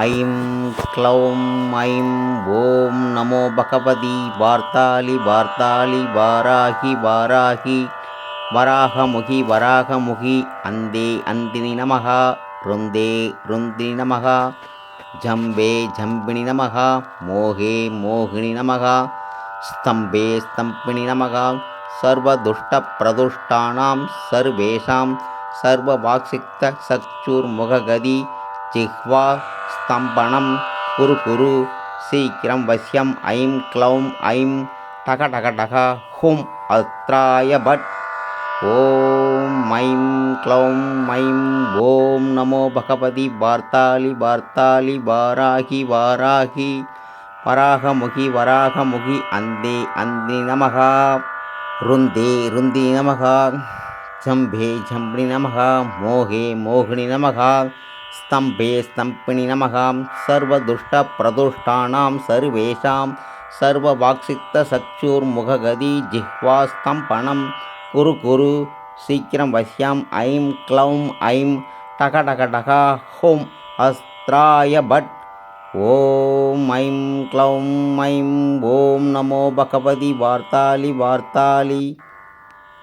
I'm க்ளௌம் ஐம் ஓம் நமோ பகவதி வார்த்தாளி வார்த்தாளி வாராகி வாராகி வராகமுகி வராகமுகி அந்தே அந்தினி நமः ருந்தே ருந்தினி நமः ஜம்பே ஜம்பினி நமः மோகே மோகினி நமः ஸ்தம்பே ஸ்தம்பினி நமः சர்வதுஷ்டப்ரதுஷ்டானாம் சர்வேஷாம் சர்வவாக்சிக்த சக்ஷுர்முககதி ஜிஹ்வா ஸ்தம்பனம் குரு குரு சீக்கிரம் வசியம் ஐம் க்ளௌம் ஐம் டக டக டக ஹும் அத்ராய பட் ஓம் ஐம் க்ளௌம் ஐம் ஓம் நமோ பகவதி வார்த்தாளி வார்த்தாளி வாராகி வாராகி வராகமுகி வராகமுகி அந்தே அந்தினி நமः ருந்தே ருந்தினி நமः ஜம்பே ஜம்பினி நமः மோகே மோகினி நமः ஸ்தம்பே ஸ்தம்பினி நமः சர்வதுஷ்டப்ரதுஷ்டானாம் சர்வேஷாம் சர்வவாக்சிக்த சக்ஷுர்முககதி ஜிஹ்வா ஸ்தம்பனம் குரு குரு சீக்கிரம் வசியம் ஐம் க்ளௌம் ஐம் டக டக டக ஹும் அஸ்த்ராய பட் ஓம் ஐம் க்ளௌம் ஐம் ஓம் நமோ பகவதி வார்த்தாளி வார்த்தாளி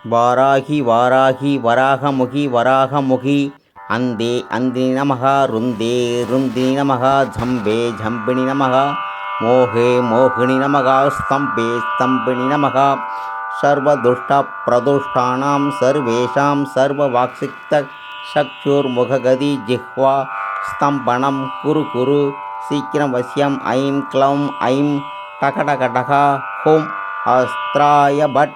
வாராகி வாராகி வராகமுகி வராகமுகி அந்தே அந்தினி நமः ருந்தே ருந்தினி நமः ஜம்பே ஜம்பினி நமः மோகே மோகினி நமः ஸ்தம்பே ஸ்தம்பினி நமः சர்வதுஷ்டப்ரதுஷ்டானாம் சர்வேஷாம் சர்வவாக்சிக்த சக்ஷுர்முககதி ஜிஹ்வா ஸ்தம்பனம் குரு குரு சீக்கிரம் வசியம் ஐம் க்ளௌம் ஐம் டக டக டக ஹும் அஸ்த்ராய பட்